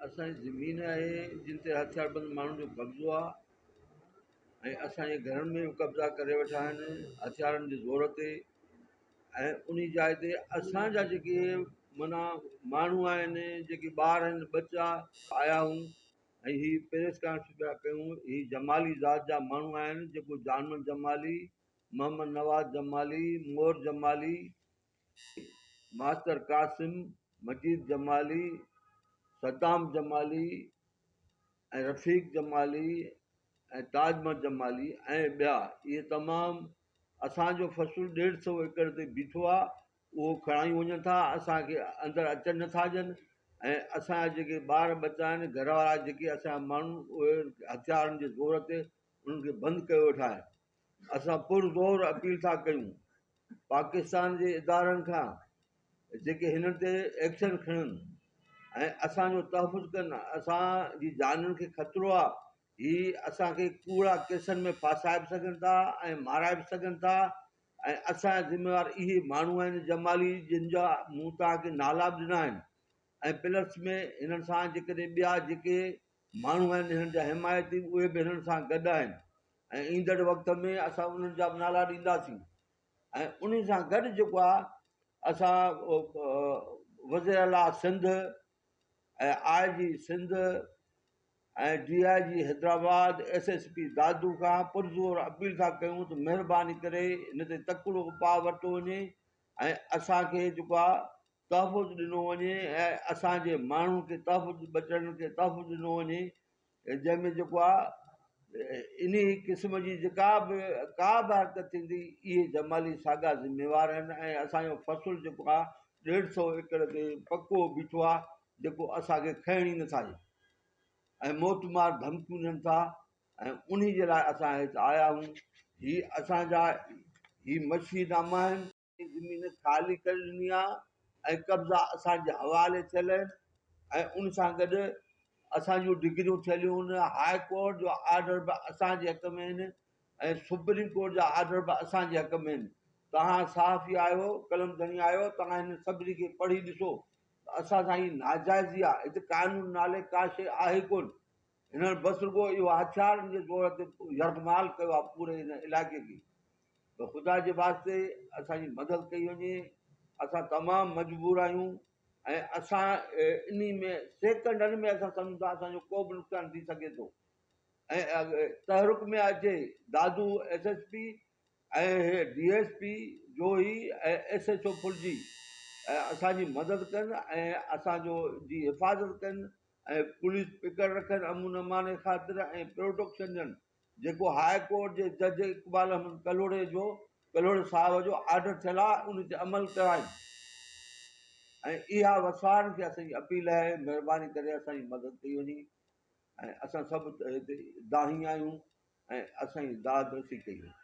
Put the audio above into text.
असांजी ज़मीन आहे जिन ते हथियारबंद माण्हुनि जो कब्ज़ो आहे ऐं असांजे घरनि में बि कब्ज़ा करे वेठा आहिनि हथियारनि जे ज़ोर ते। ऐं उन जाइ ते असांजा जेके माना माण्हू आहिनि, जेके ॿार आहिनि, बच्चा आया हूं ऐं ही पेरिस कॉन्फ्रेंस पिया कयूं। ही जमाली ज़ात जा माण्हू आहिनि, जेको जानमन जमाली, मोहम्मद नवाज़ जमाली, मोर जमाली, मास्टर कासिम, मजीद जमाली, सद्दाम जमाली ऐं रफ़ीक जमाली ऐं ताजमल जमाली ऐं ॿिया। इहे तमामु असांजो फ़सुलु 150 एकड़ ते बीठो आहे, उहो खणाई वञनि था, असांखे अंदरि अचनि नथा ॾियनि। ऐं असांजा जेके ॿार बच्चा आहिनि, घर वारा जेके असांजा माण्हू, उहे हथियारनि जे ज़ोर ते उन्हनि खे बंदि कयो वेठा आहिनि। असां पुरज़ोर अपील था कयूं पाकिस्तान जे इदारनि खां जेके हिन ते एक्शन खणनि ऐं असांजो तहफ़ुज़ कनि। असांजी जानुनि खे ख़तरो आहे, ही असांखे कूड़ा केसनि में फासाए बि सघनि था ऐं माराए बि सघनि था। ऐं असांजा ज़िम्मेवार इहे माण्हू आहिनि जमाली, जिन जा मूं तव्हांखे नाला बि ॾिना आहिनि। ऐं प्लस में हिननि सां जेकॾहिं ॿिया जेके माण्हू आहिनि हिननि जा हिमायती, उहे बि हिननि सां गॾु आहिनि ऐं ईंदड़ वक़्त में असां उन्हनि जा बि नाला ॾींदासीं। ऐं उन सां गॾु जेको आहे असां वज़ीर आला सिंध ऐं IG सिंध ऐं DIG हैदराबाद, SSP दादू खां पुरज़ोर अपील था कयूं त महिरबानी करे हिन ते तकिड़ो उपाउ वरितो वञे ऐं असांखे जेको आहे तहफ़ुज़ ॾिनो वञे ऐं असांजे माण्हुनि खे तहफ़ुज़, बचड़नि खे तहफ़ुज़ ॾिनो वञे, जंहिंमें जेको आहे इन क़िस्म जी जेका बि हरकत थींदी, इहे जमाली सागा ज़िम्मेवार आहिनि। ऐं असांजो फ़सुलु जेको आहे 150 एकड़ ते पको बीठो आहे, जेको असांखे खणी नथा ॾियनि ऐं मौतमार धमकियूं ॾियनि था। ऐं उन जे लाइ असां हिते आया आहियूं। ही असांजा ही मशीनामा आहिनि, ज़मीन ख़ाली करे ॾिनी आहे ऐं कब्ज़ा असांजे हवाले थियल आहिनि। ऐं उन सां गॾु असांजूं डिग्रियूं थियलियूं आहिनि, हाई कोर्ट जो आर्डर बि असांजे हक़ में आहिनि ऐं सुप्रीम कोर्ट जा आर्डर बि असांजे हक़ में आहिनि। तव्हां साफ़ी आहियो, कलमधनी आहियो, तव्हां हिन सभिनी खे पढ़ी ॾिसो। असां सां ही नाजाइज़ी आहे, हिते कानून नाले का शइ आहे कोन। हिननि बसि रुॻो इहो हथियारनि जे ज़ोर ते यरगमाल कयो आहे पूरे हिन इलाइक़े खे। त ख़ुदा जे वास्ते असांजी मदद कई वञे। असां तमामु मजबूर आहियूं ऐं असां इन में सेकंडनि में असां सम्झूं था असांजो को बि नुक़सानु थी सघे थो। ऐं तहरुक में अचे दादू SSP ऐं DSP जोही ऐं SHO फुलजी ऐं असांजी मदद कनि ऐं असांजो जी हिफ़ाज़त कनि ऐं पुलिस पिकर रखनि अमन अमाने ख़ातिर ऐं प्रोटेक्शन ॾियनि। जेको हाई कोर्ट जे जज इक़बाल अहमद कलोड़े साहिब जो आर्डर थियल आहे, उन ते अमल कराइनि। ऐं इहा वसवारनि खे असांजी अपील आहे, महिरबानी करे असांजी मदद कई वञे। ऐं असां सभु हिते दाही आहियूं ऐं असांजी दाद रसी कई वञे।